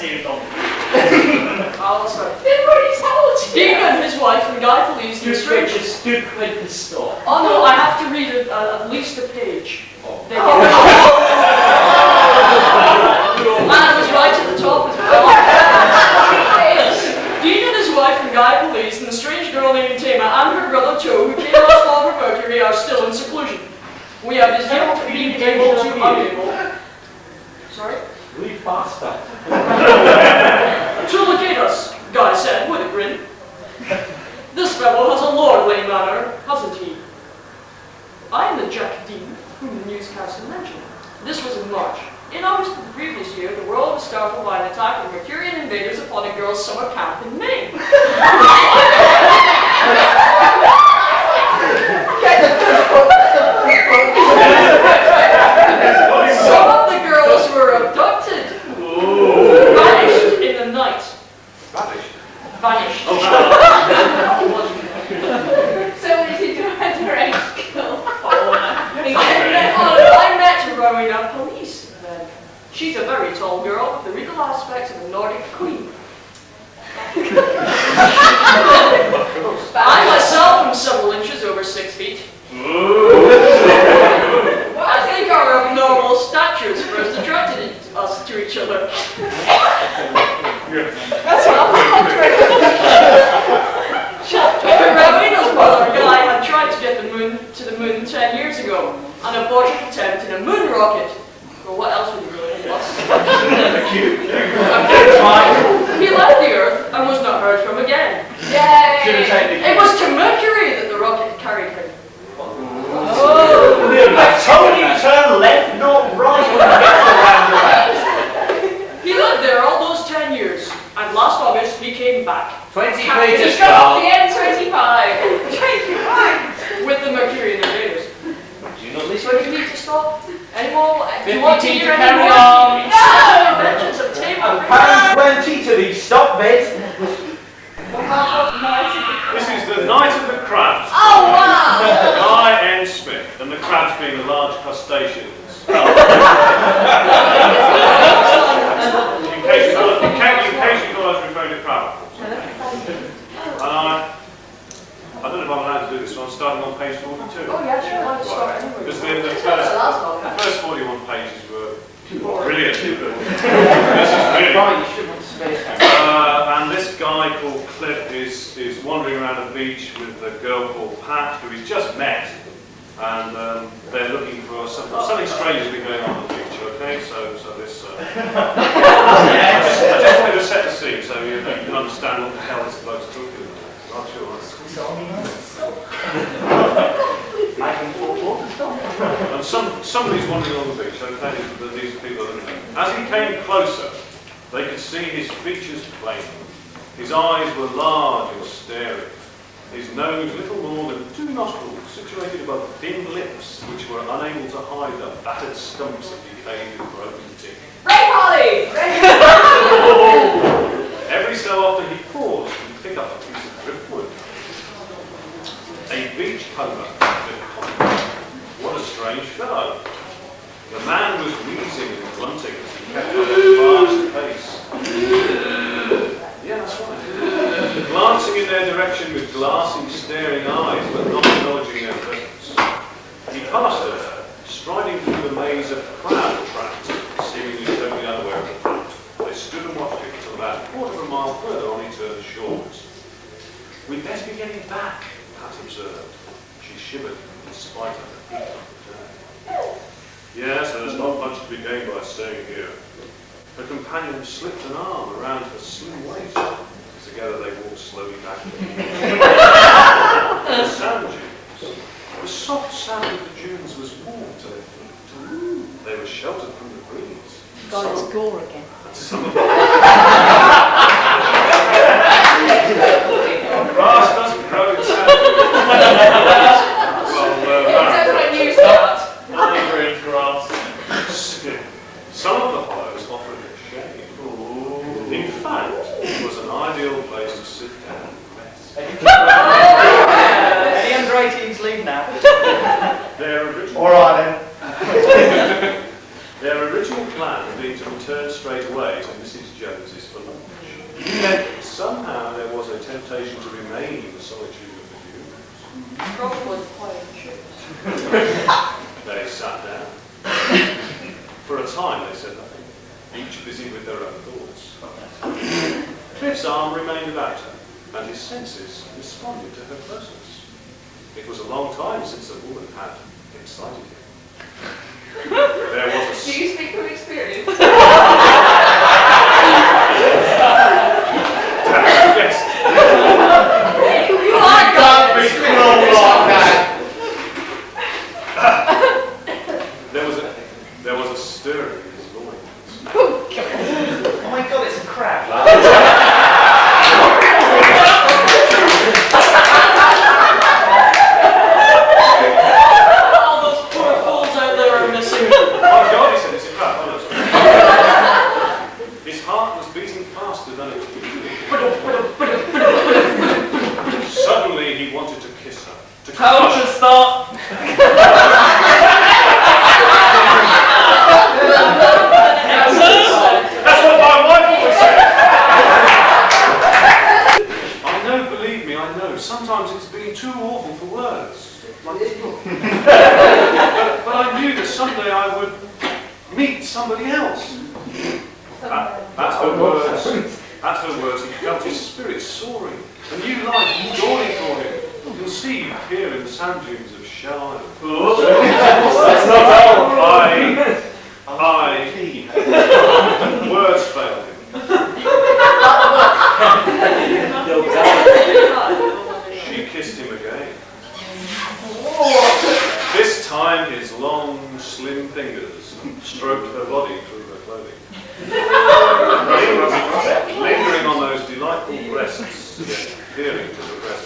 see it on. Oh, sorry. They've already told you. Deacon, his wife, and Guy Felice, and strangers. Stupid store. Oh no, I have to read at least a page. Oh. And I was right at the top as well. Dean and his wife and Guy Felice and the strange girl named Tama and her brother Joe, who came last fall for Mercury, are still in seclusion. We have as yet been able to unable. Sorry? Read faster. To locate us, Guy said with a grin. This fellow has a lordly manner, hasn't he? I am the Jack Dean, whom the newscaster mentioned. This was in March. In August of the previous year, the world was startled by an attack of Mercurian invaders upon a girls' summer camp in Maine. Some of the girls were abducted. Vanished in the night. Vanished. Oh, So they did go underage girl. I met Rowena Police then. She's a very tall girl with the regal aspects of a Nordic queen. I myself am several inches over 6 feet. I think our abnormal statures first attracted us to each other. That's what I'm Rowena's brother Guy had tried to get to the moon 10 years ago, an abortive attempt in a moon rocket. Well, what else would he really want? He left the Earth and was not heard from again. Yay! It was to Mercury that the rocket carried him. Oh! I told you to turn left, not right when you get around the house. He lived there all those 10 years, and last August he came back. 20 He meters got off the start. N25. 25! With the Mercurian invaders. Do you not listen? So you need to stop. Anyone? Do you 50 want to to hear carry any more? on. No! Mentions of Tama. Pound 20 to the stop bit. This is the Knight of the Crabs. Oh, wow! Guy N. Smith, and the crabs being the large crustaceans. In case you thought I was referring to crab. And I don't know if I'm allowed to do this one. I'm starting on page 42. Oh, yeah, sure. I'll start anyway. Because the first 41 pages were brilliant. This is brilliant. And this guy called Cliff is wandering around a beach with a girl called Pat, who he's just met. And they're looking for something strange has been going on the beach, okay? So this... I just wanted to set the scene so you can understand what the hell this bloke's talking about. I'm sure. And somebody's wandering on the beach, okay? These people are looking. As he came closer, they could see his features plainly. His eyes were large and staring. His nose little more than 2 nostrils, situated above thin lips, which were unable to hide the battered stumps of decayed and broken teeth. Ray Polly! Every so often he paused and picked up a piece of driftwood. A beach comber. What a strange fellow. The man was wheezing and grunting as he kept on a fast pace. Yeah, that's right. Glancing in their direction with glassy, staring eyes, but not acknowledging their presence. He passed them, striding through the maze of crab traps, seemingly totally unaware of the fact. They stood and watched it until about a quarter of a mile further on he turned shores. We'd better be getting back, Pat observed. She shivered in spite of her heat on return. Yes, there's not much to be gained by staying here. Her companion slipped an arm around her slim waist. Together they walked slowly back to the sand dunes. The soft sand of the dunes was warm to their feet. They were sheltered from the breeze. God, it's gore again. Some of grass doesn't grow in sand dunes. Except when you start. Neighbouring grass. Some of the hollows offered a shade. In fact, it was an ideal place to sit down and rest. Any under 18s leave now? Alright then. Their original plan had been to return straight away to Mrs. Jones's Yet somehow there was a temptation to remain in the solitude of the dunes. Probably playing chips. They sat down. For a time they said nothing, each busy with their own thoughts. Cliff's arm remained about her, and his senses responded to her presence. It was a long time since a woman had excited him. There was a... Do you speak from experience? Yes. You are God! There was a stirring in his loins. Oh my god, it's a crab. All those poor fools out there are missing. Oh God, he said, it's a crap. Oh, no, sorry. His heart was beating faster than it usually. Suddenly he wanted to kiss her. To How crush to her. stop? That's what my wife always said. I know, believe me, I know. Sometimes it's been too awful for words. Like this book. But I knew that someday I would meet somebody else. At her words, he felt his spirit soaring. A new life dawning for him, conceived here in the sand dunes of Shell Island. That's not Words failed him. She kissed him again. This time his long, slim fingers stroked her body through her clothing. Lingering on those delightful breasts, yet peering to the breast.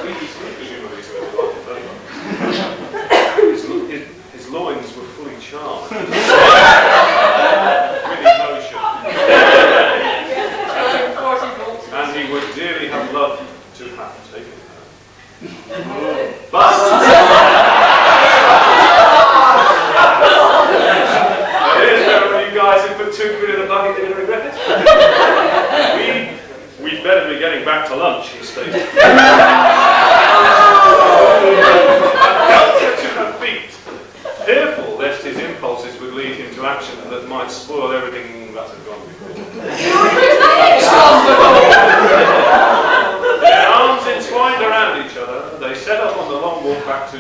Presumably to a delightful belly. His loins were fully charmed. With emotion. And he would dearly have loved to have taken her. But here's where you guys who put 2 quid in the bucket didn't regret it. We'd better be getting back to lunch, he stated. Helped her to her feet, fearful lest his impulses would lead him to action that might spoil everything that had gone before. Their arms entwined around each other, they set up on the long walk back to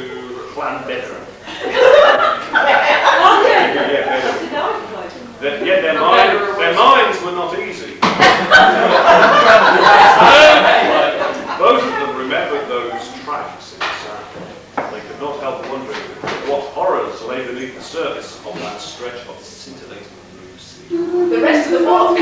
Clan Bedroom. Yet their minds were not easy. Both of them remembered those tracks in the sand. They could not help wondering what horrors lay beneath the surface of that stretch of scintillating blue sea. The rest of the book.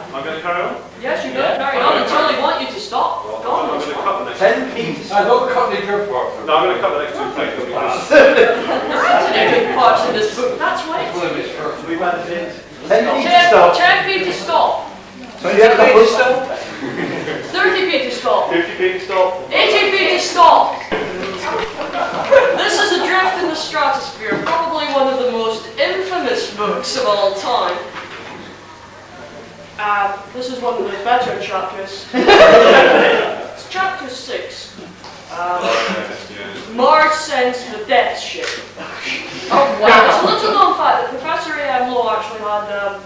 I'm going to carry on? Yes, you're going to carry on until they want you to stop. Well, I'm going to cut the next 10 feet. I don't cut the drift box. No, I'm going to cut the next 2 pages because There aren't any good parts in this book. That's right. We went in. 10 feet to stop. 10 feet to stop. 20 feet to stop. 30 feet to stop. 50 feet to stop. 80 feet to stop. This is Adrift in the Stratosphere, probably one of the most infamous books of all time. This is one of the better chapters. It's chapter 6. Mars sends the death ship. Oh wow! It's a little known fact that Professor A.M. Lowe actually had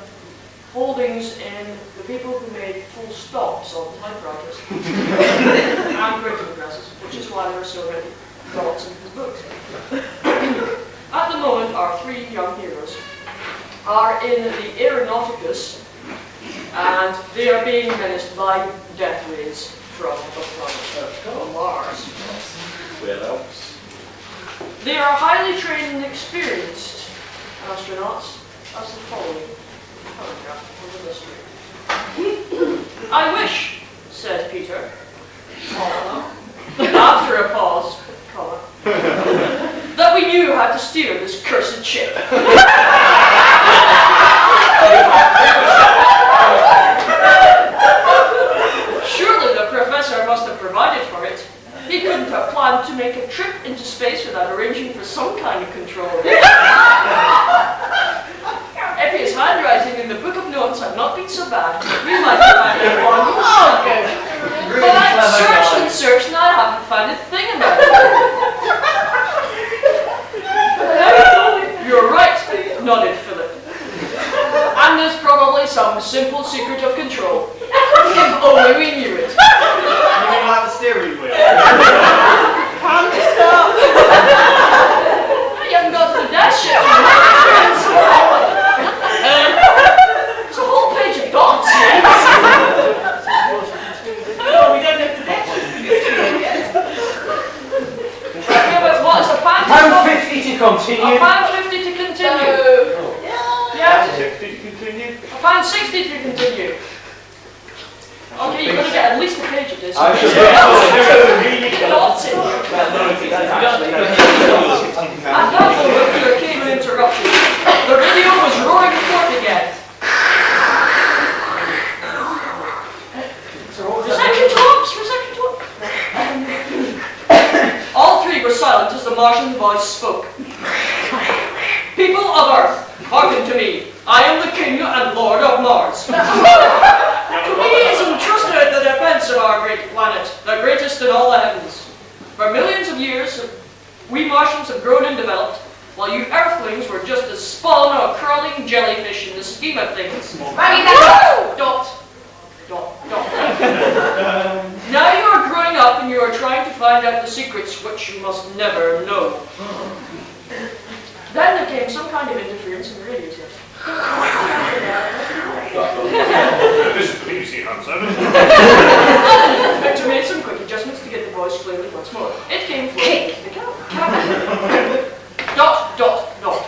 holdings in the people who made full stops on typewriters and printing presses, which is why there are so many dots in his books. At the moment, our 3 young heroes are in the Aeronauticus, and they are being menaced by death rays from the planet Mars. Where else? They are highly trained and experienced astronauts, as the following paragraph from the mystery. I wish, said Peter, after a pause, that we knew how to steer this cursed ship. Surely the professor must have provided for it. He couldn't have planned to make a trip into space without arranging for some kind of control. simple secret of control. If only we knew it. You mean like the steering wheel? Can't stop. You haven't got to the dash yet. There's a whole page of dots. No, we don't have to dash. Yeah, but what is a pound? £1.50 to continue. £1.50 to continue. Yeah. £1.60 to continue. £1.60 to continue. Okay, you've got to get at least a page of this. I shall Dots in here. And that there came an interruption. The radio was roaring forth again. Reception drops! Reception drops! All three were silent as the Martian voice spoke. People of Earth, hearken to me. I am the King and Lord of Mars. To me is entrusted the defense of our great planet, the greatest in all the heavens. For millions of years, we Martians have grown and developed, while you Earthlings were just a spawn or crawling jellyfish in the scheme of things. Dot, dot, dot. Now you are growing up and you are trying to find out the secrets which you must never know. Then there came some kind of interference in the radio set. This is the BBC answer. Victor made some quick adjustments to get the voice clearly once more. It came from the cabin. Dot, dot, dot.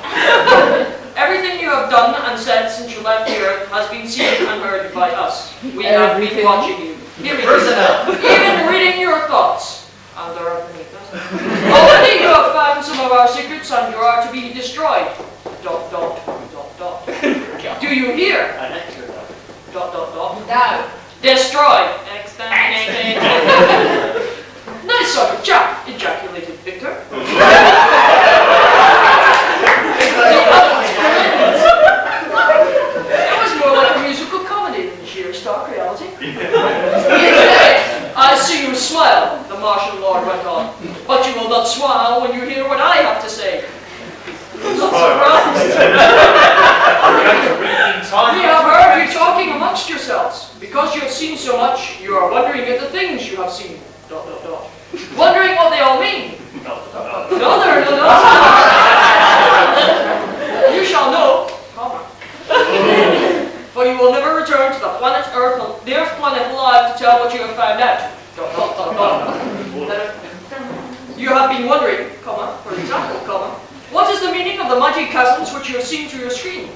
Everything you have done and said since you left the Earth has been seen and heard by us. We have been watching you, hearing you, even reading your thoughts. And there are many thoughts. Already you have found some of our secrets and you are to be destroyed. Dot, dot, dot, dot. Do you hear? An extra dot. Dot, dot, dot. No. Destroy. Exterminated. Nice sort of chap, ejaculated Victor. It was more like a musical comedy than sheer stark reality. I see you smile, the Martian Lord went on, but you will not smile when you hear what I have to say. Not surprised. We have heard you talking amongst yourselves. Because you have seen so much, you are wondering at the things you have seen. Dot, dot, dot. Wondering what they all mean. No, there are no dots. You shall know, comma. For you will never return to the planet Earth, the Earth planet alive to tell what you have found out. Dot, dot, dot, dot. You have been wondering, comma, for example, comma, what is the meaning of the mighty chasms which you have seen through your screen?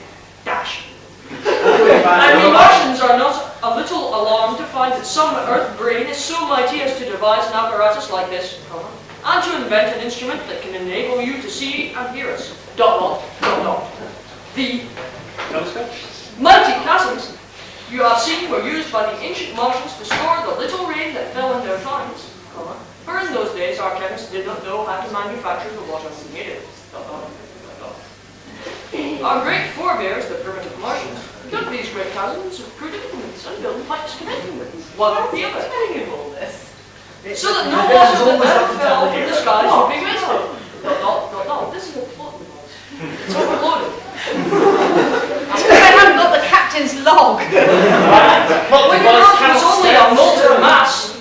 Dash. And we Martians are not a little alarmed to find that some Earth brain is so mighty as to devise an apparatus like this, comma, and to invent an instrument that can enable you to see and hear us. Dot, dot, dot, dot. The mighty chasms you have seen were used by the ancient Martians to store the little rain that fell in their times, comma, for in those days our chemists did not know how to manufacture the water we needed. Dot, dot, dot, dot. Our great forebears, the primitive Martians, took these great chasms of crude implements and built pipes connecting them, one with the other. So that no water that ever fell from the skies would be wasted. Dot, dot, dot, dot. This is a floating device. It's overloaded. I haven't got the captain's log. When your Earth was only a molten mass.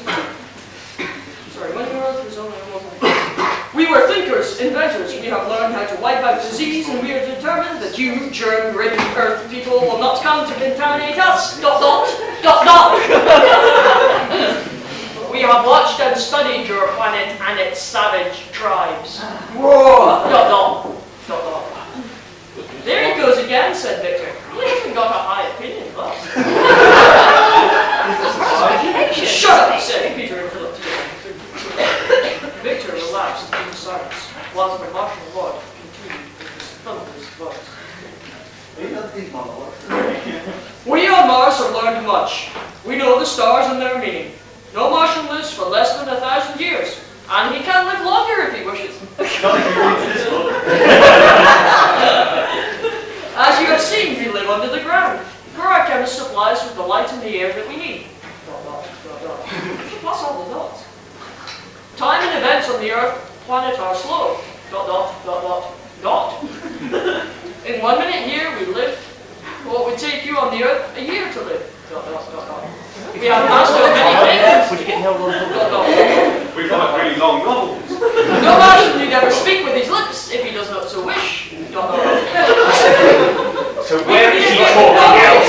Sorry, when your Earth was only a molten mass. We were thinkers, inventors. We have learned how to wipe out disease, and we are determined that you, germ-ridden Earth people, will not come to contaminate us. Dot, dot, dot, dot. We have watched and studied your planet and its savage tribes. Whoa! Dot, dot, dot, dot. There he goes again, said Victor. You haven't got a high opinion of us. Shut up, said Peter and Philip together. Victor relapsed into silence, whilst the Martian Lord continued with his thunderous voice. We on Mars have learned much. We know the stars and their meaning. No Martian lives for less than 1,000 years, and he can live longer if he wishes. As you have seen, we live under the ground, for our chemist supplies with the light and the air that we need. Dot, dot, dot, dot. Plus all the dots. Time and events on the Earth planet are slow. Dot, dot, dot, dot, dot. In 1 minute here, we live what would take you on the Earth a year to reading novels. No Martian need ever speak with his lips if he does not so wish. So where is he talking out of?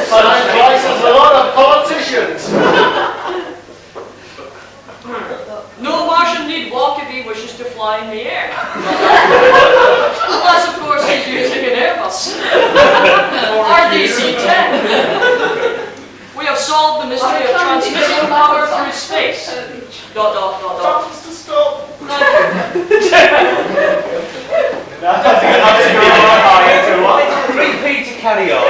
Sounds like there's a lot of politicians. No Martian need walk if he wishes to fly in the air. Unless, of course, he's using an Airbus. Or DC-10. We have solved the mystery of transmitting power through space. ... Stop. Thank you. That's a good Repeat to carry on.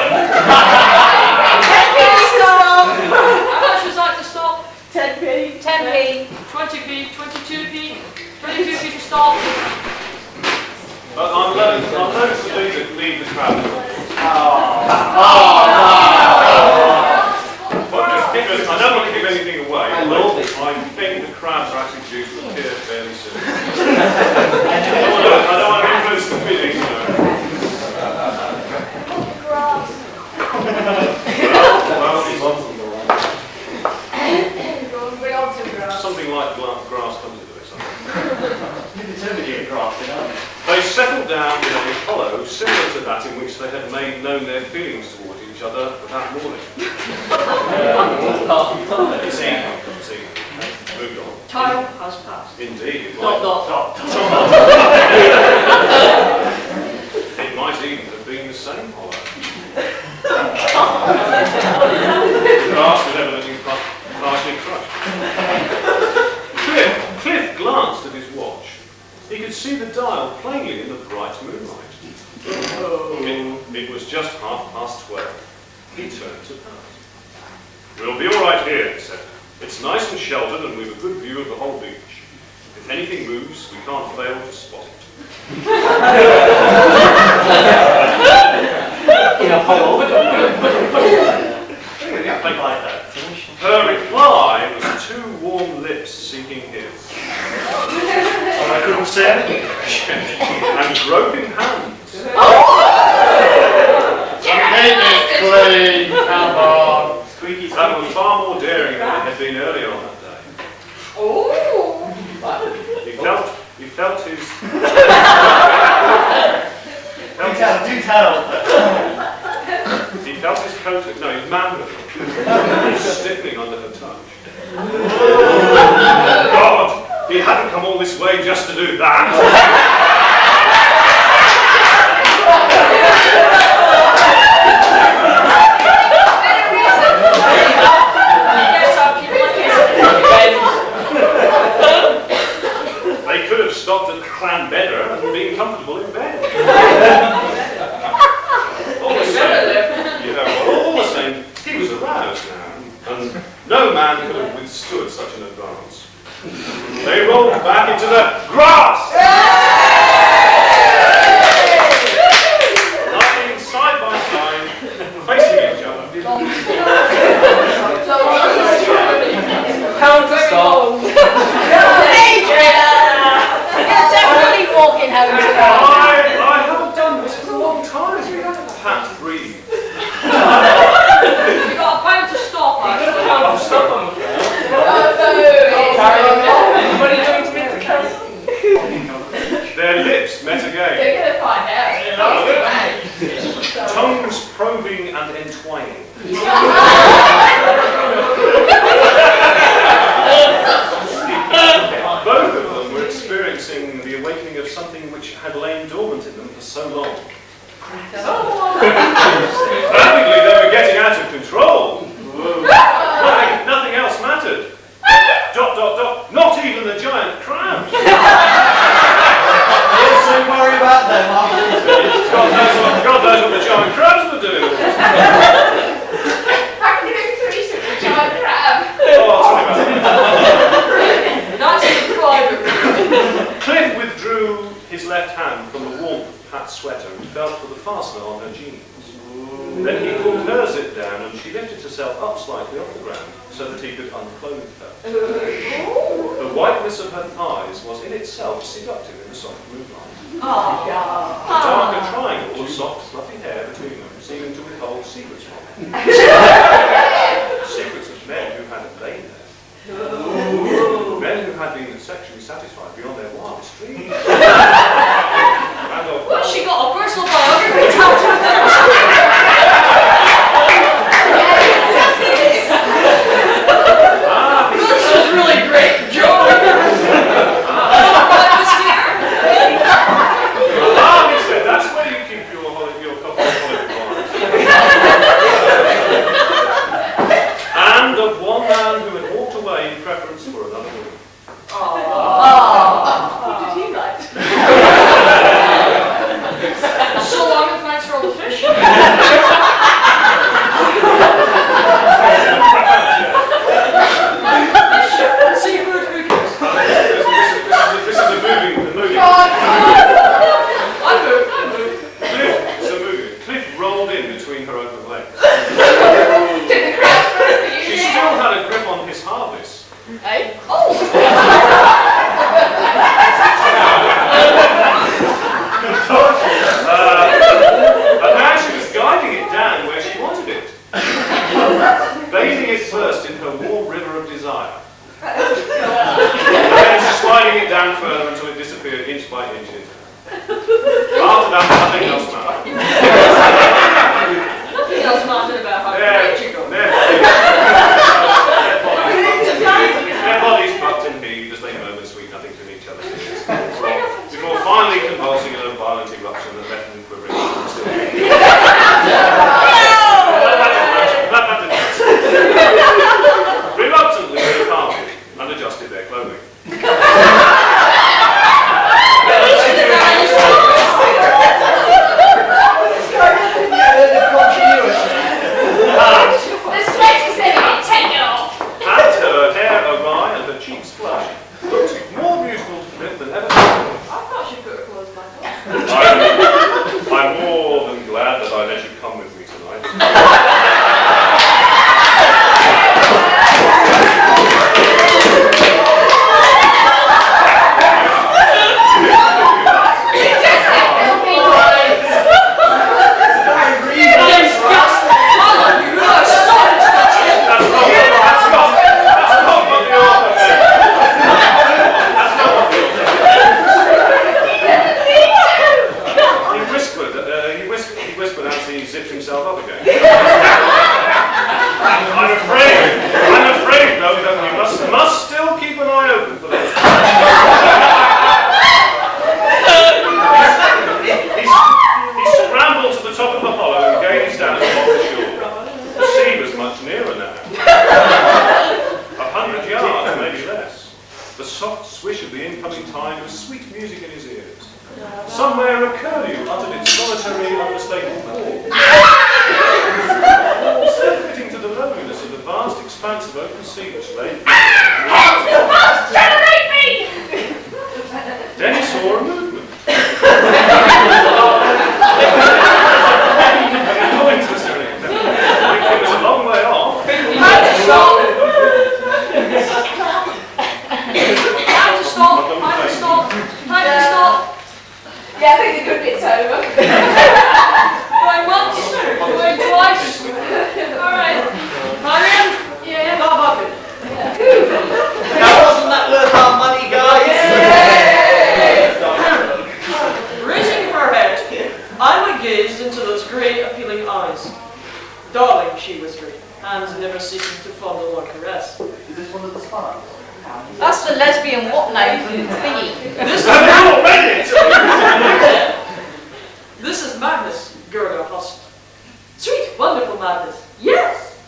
Stop. How much was that to stop? 10p. 10p. 20p, 22p, 22p to stop. But I'm learning to leave the crowd. Because I don't want to give anything away. I think the crabs are actually due to appear fairly soon. I don't want to influence the feelings, Something like grass comes into this. They settled down in a hollow similar to that in which they had made known their feelings towards each other that morning. See, moved on. Time has passed. Indeed. It might even have been the same hollow. Grass was evidently partially crushed. Cliff glanced at his watch. He could see the dial plainly in the bright moonlight. It was just 12:30. He turned to pass. "We'll be all right here," he said. "It's nice and sheltered and we've a good view of the whole beach. If anything moves, we can't fail to spot it." In a hole. Like that. Her reply was two warm lips seeking his. I couldn't say anything. And groping hands. Clean, come on. Squeaky. That was far more daring than it had been earlier on that day. He felt his... Do tell. He felt his coat, no, his manhood, stiffening under her touch. God, he hadn't come all this way just to do that. They could have stopped at Clan Bedder and been comfortable in bed. All the same, he was aroused now, and no man could have withstood such an advance. They rolled back into the grass! Lying side by side, facing each other. Count to stop. You're definitely walking home today. I haven't done this for a long time. Pat breathed. You got a pound to stop, actually. Stop them. Anybody going to meet the count? Their lips met again. You're going to find out. Tongues probing and entwining. Both of them were experiencing the awakening of something which had lain dormant in them for so long. Apparently they were getting out of control. Nothing else mattered. ... Not even the giant crabs. Don't worry about them. God knows what the giant crabs were doing. How can you make threes with a giant crab? Oh, sorry about that. That's in private room. Cliff withdrew his left hand from the warmth of Pat's sweater and felt for the fastener on her jeans. Then he pulled her zip down and she lifted herself up slightly off the ground so that he could unclothe her. The whiteness of her thighs was in itself seductive in the soft moonlight. A darker triangle of soft, fluffy hair between them, seeming to withhold secrets from him. remain sexually satisfied beyond their wildest dreams. Well, she got a personal biography tattooed there. This is really great, Joe. That's where you keep your couple of holiday bars. And of one man who had walked away in preference for another woman. What did he write? So long and thanks for all the fish. Seafood cookies. This is a movie. I moved. It's a movie. Cliff rolled in between her open legs. She still had a grip on his harness. Hey? Oh! And now she was guiding it down where she wanted it. Bathing it first in her warm river of desire. And then sliding it down further until it disappeared inch by inch into her. After that, nothing else mattered. Nothing else mattered about how great you got. Their bodies bucked and heaved as they murmured sweet nothings in each other's ears. Before finally convulsing in a violent eruption that left them quivering. Reluctantly, they departed and adjusted their clothing. And her hair awry and her cheeks flushed, looked more beautiful to Cliff than ever before. I thought she put her clothes back on. I'm more than glad that I let you come with me tonight. He whispered as he zipped himself up again. I'm afraid though, that we must still keep an eye open for those. He scrambled to the top of the hollow and gazed down along the shore. The sea was much nearer now. 100 yards, maybe less. The soft swish of the incoming tide was sweet music in his ears. Somewhere a curlew uttered its solitary, unmistakable call. So fitting to the loneliness of the vast expanse of open sea which lay. Then he saw a movement. Going to the cylinder. It was a long way off. Time to stop! Yeah, I think the good bit's over. Going once, going twice. Alright. Marion? Yeah. Bob Bucket. Now wasn't that worth our money, guys? Raising her head, Alma gazed into those grey, appealing eyes. Darling, she whispered, hands never ceasing to fondle or caress. Is this one of the spies? That's the lesbian what name thingy. This is Magnus, Gerda Hust. Sweet, wonderful Magnus. Yes!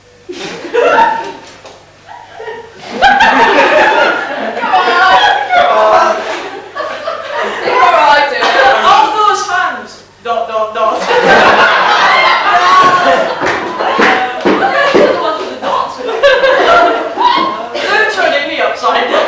Alright, dude. Of those hands! ... What the ones with the dots? They're turning me upside down.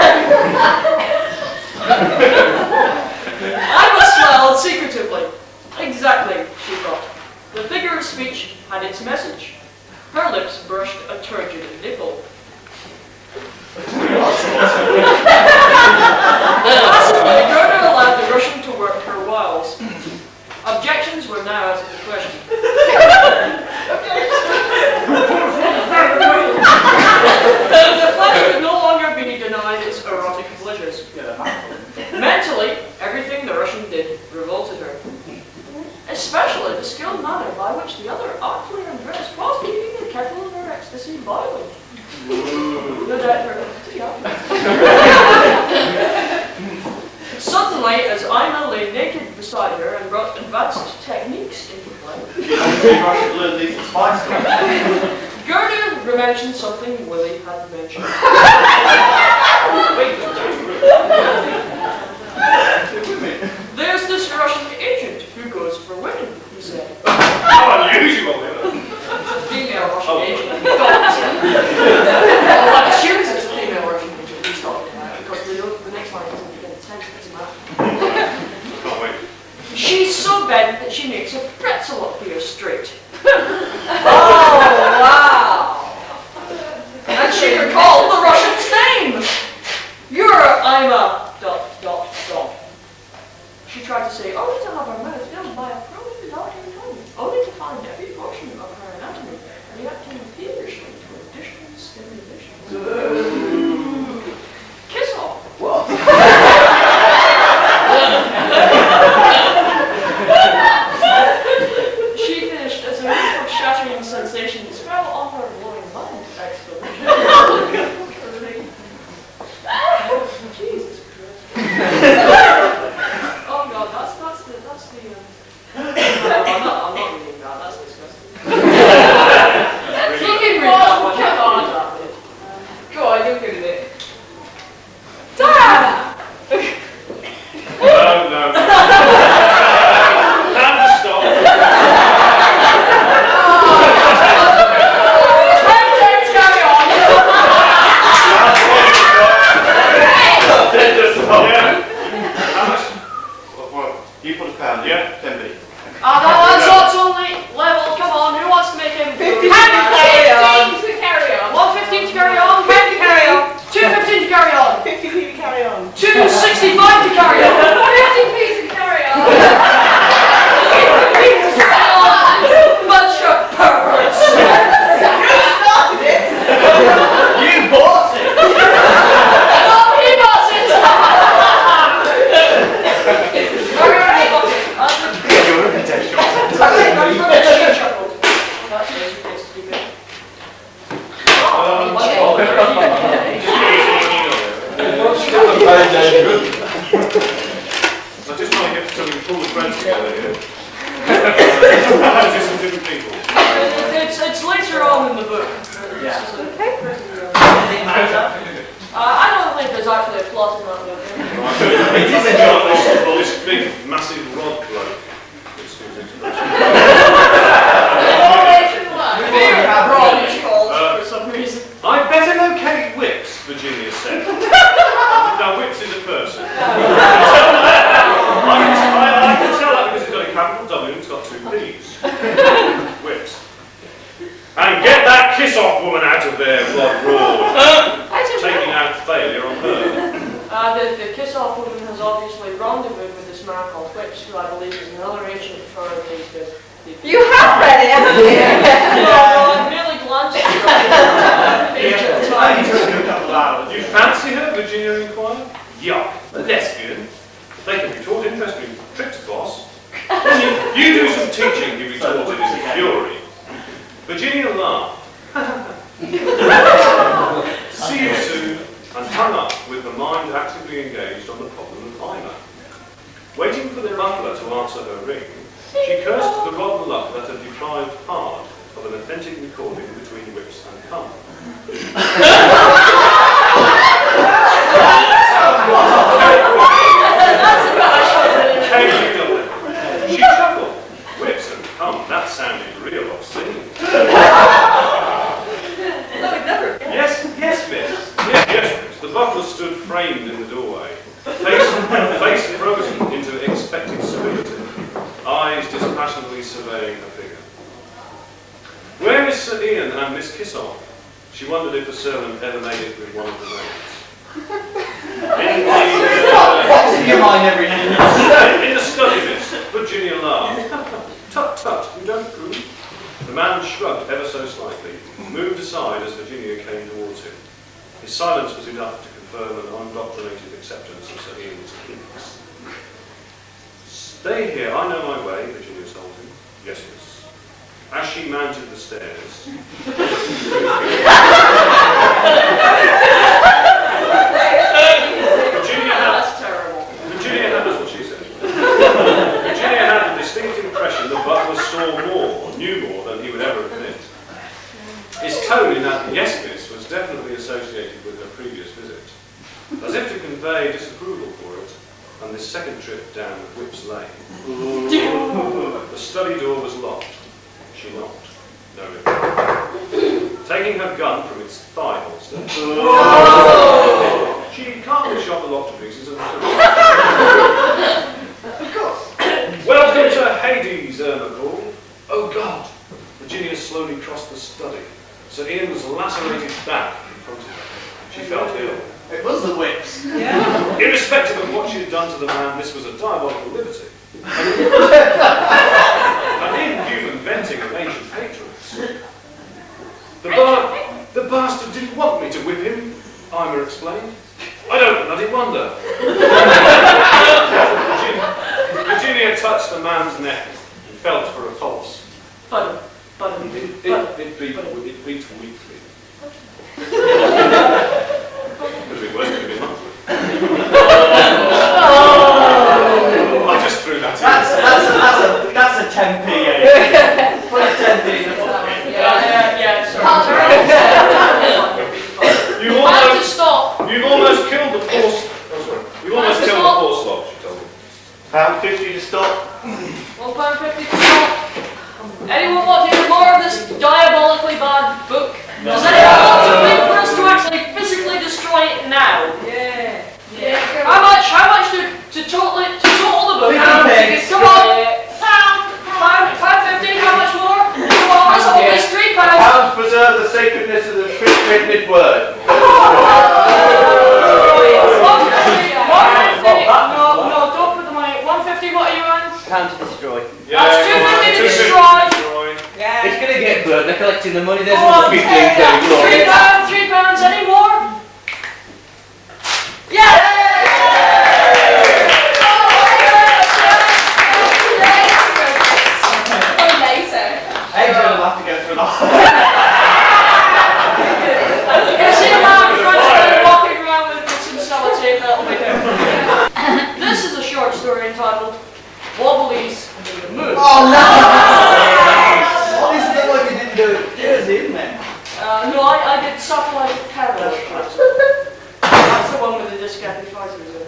Mentally, everything the Russian did revolted her. Especially the skilled manner by which the other artfully undressed whilst keeping the kettle of her ecstasy boiling. No doubt for Suddenly, as Ima lay naked beside her and brought advanced techniques into play, Gerda mentioned something Willie had mentioned. There's this Russian agent who goes for women, he said. How unusual, It's a female Russian agent. Well, I'm assuming it's a female Russian agent he's talking about, because the next line isn't going to tell you it's a man. Can't wait. She's so bent that she makes a pretzel appear straight. Oh, wow. And she recalled the Russian's name. You're Ima ... She tried to say, only to have her mouth filled by a probing darting tongue, only to find every portion of her anatomy reacting feverishly to additional stimulation. Kiss off. What? She finished as a wave of shattering sensations fell on her glowing mind, exclamation. Jesus Christ. Oh God, that's the I'm not reading that, that's disgusting. You can read that one, come on. Go on, you can read it. Dad! No. Time to stop. Carry on. Yeah. How much? Well, you put a pound in. Yeah. 10p. That's only level, come on, who wants to make him 50 carry on? to carry on. 115 to carry on, 50 to carry on. 215 to carry on, 50p to carry on. 265 to carry on, 50p to carry on. bunch of perverts. You started it. You bought it! Oh, he bought it. Your reputation. She chuckled. That's it, it's stupid. I'm just trying to get something pull the friends together here. Just some different people. It's later on in the book. Yeah. I don't think there's actually a plot in that book. It is a job. This big, massive rod bloke. Wrong, it's called for some reason. I'd better locate Whips, Virginia said. Now, Whips is a person. I can tell that because it's got a capital W and it's got 2 P's. Whips. And get that kiss-off woman out of there, Rod roared, taking out failure on her. The kiss-off woman has obviously rendezvoused with this man called Whips, who I believe is another agent for the You have read it, haven't you? Well, I merely glanced at it. Agent time. You fancy her? Virginia inquired. Yuck, a lesbian. They can be taught interesting tricks, boss. Then you do some teaching, he retorted in fury. Virginia laughed. See you soon, and hung up with her mind actively engaged on the problem of Ima. Waiting for the butler to answer her ring, she cursed the rotten luck that had deprived hard of an authentic recording between Whips and Cum. She chuckled. Whips and Cum, that sounded real obscene. Yes, miss. Yes, miss. The butler stood framed in the doorway, face frozen into expectant civility, eyes dispassionately surveying her figure. Where is Sir Ian and Miss Kissoff? She wondered if the servant ever made it with one of the maids. What's in your mind every day? In the study, miss. Virginia laughed. Tut, tut, you don't prove. The man shrugged ever so slightly, moved aside as Virginia came towards him. His silence was enough to firm and undoctrinated acceptance of Sir Ian's kinks. Stay here, I know my way, Virginia told him. Yes, miss. As she mounted the stairs... That's terrible. Virginia had, that's what she said. Virginia had the distinct impression that Butler saw more, or knew more, than he would ever admit. His tone in that yes, miss, was definitely associated with her previous visit, as if to convey disapproval for it, and this second trip down Whip's Lane. The study door was locked. She knocked. No reply. Taking her gun from its thigh holster, she calmly shot the lock to pieces and Of course. Welcome to Hades, Armadacon. Oh God! Virginia slowly crossed the study. Sir Ian was lacerated back in front of her. She felt ill. It was the whips. Yeah. Irrespective of what she had done to the man, this was a diabolical liberty. An inhuman venting of ancient hatreds. The bastard didn't want me to whip him, Ima explained. I don't bloody wonder. Virginia touched the man's neck and felt for a pulse. Button. It beat weakly. Could have been worse, could have been monthly. I just threw that in. That's a 10p. Put a 10p in the pocket. Yeah, You've almost killed the poor. You've almost killed the poor slot, she told me. £1.50 to stop. £1.50 to stop. Anyone want to hear more of this diabolically bad book? Does anyone want to wait for us to actually physically destroy it now? Yeah. How much to total the book? £50. Come on. £5.50. How much more? Come on, that's always £3. Pounds preserve the sacredness of the printed word. No, don't put the money. £1.50. What are you on? Pound to destroy. That's £2.50 to destroy. Yeah. It's going to get burnt. They're collecting the money. There's Oh, another 15 to £3. Any more? Yeah! Eggs will have to go through the You see a man walking around with some sellotape, that'll be him. This is a short story entitled Wobblies in the Moon. Oh no! What is that like you didn't do it? Jersey, isn't it? No, I did Satellite Parallel. That's the one with the disc-happy fighters in it.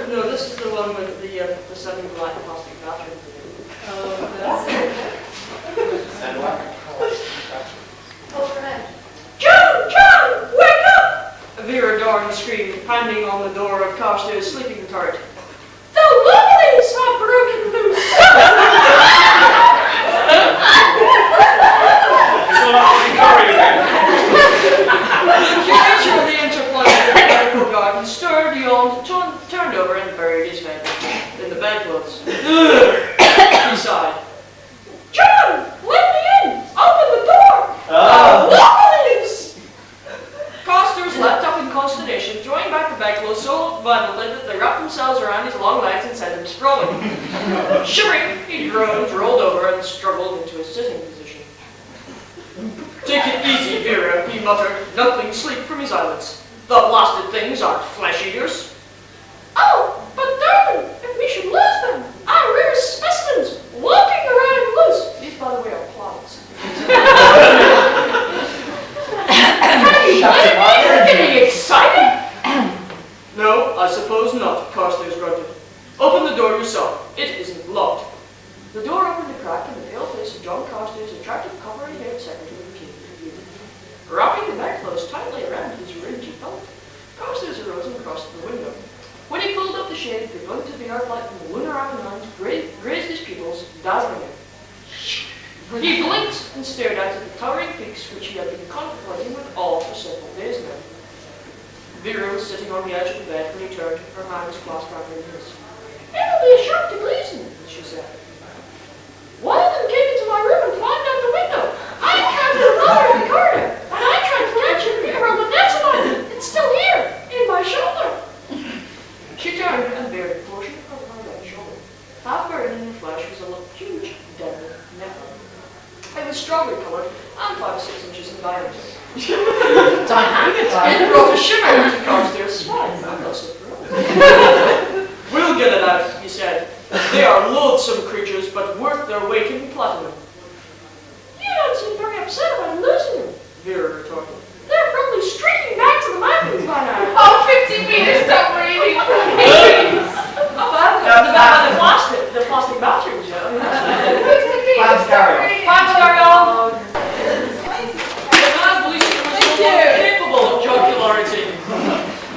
No, this is the one with the 7 black plastic batteries. John, wake up! Vera Dorn screamed, pounding on the door of Carstairs' sleeping turret. The Wobblies are broken loose! The curator of the Interplanetary Medical Garden stirred, yawned, turned over, and buried his head in the bedclothes. He sighed. John, let me in! Open the door! Wobblies! Carstairs leapt up in consternation, throwing back the bedclothes so violently that they wrapped themselves around his long legs and sent him sprawling. Shivering, he groaned, rolled over, and struggled into his sitting position. Take it easy, Vera, he muttered, knuckling sleep from his eyelids. The blasted things aren't flesh-eaters. Oh, but darling, if we should lose them, our rare specimens, walking around loose. These, by the way, are plants. Are you getting excited? No, I suppose not, Carstairs grunted. Open the door yourself. It isn't locked. The door opened a crack and the pale face of John Carstairs' attractive coppery-haired secretary came into view. Wrapping the bedclothes tightly around his ringy belt, Carstairs arose and crossed to the window. When he pulled up the shade, the glint of the earthlight from the lunar apennines grazed his pupils, dazzling him. He blinked and stared out at the towering peaks which he had been contemplating with awe for several days now. Vera was sitting on the edge of the bed when he turned, her hands clasped around her knees. It'll be a shock to Gleason, she said. One of them came into my room and climbed out the window. I encountered another in the corridor, and I tried to catch him, but the net's on it. It's still here, in She turned and bared a portion of her right shoulder. Half buried in her flesh was a huge, deadly nipple. It was strawberry coloured and 5 or 6 inches in diameter. It brought a shiver to Carstairs' spine. I'm not surprised. We'll get it out, he said. They are loathsome creatures, but worth their weight in platinum. You don't seem very upset about losing them, Vera retorted. They're probably streaking back to the mountains by now. Oh, 50 meters, stop reading. Oh, the plastic batteries, yeah. Plans carry on. Plans carry on. The man was capable of jocularity.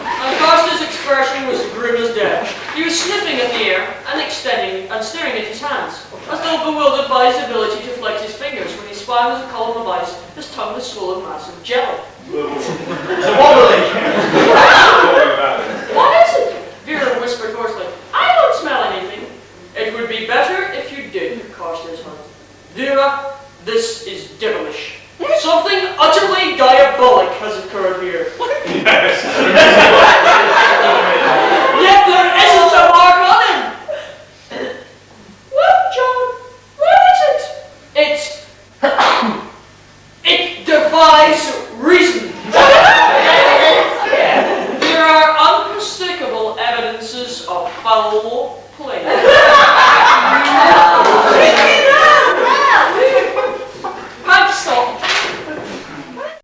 And Carstairs' expression was grim as death. He was sniffing at the air and extending and staring at his hands, as though bewildered by his ability to flex his fingers when his spine was a column of ice, his tongue was swollen mass of jelly. It's wobbly. What is it? Vera whispered hoarsely. I don't smell anything. It would be better if you did, Carstairs hung. Vera, this is devilish. Something utterly diabolic has occurred here. Yes. Yet there isn't a mark on him. What, John? What is it? It defies reason. There are unmistakable evidences of foul play.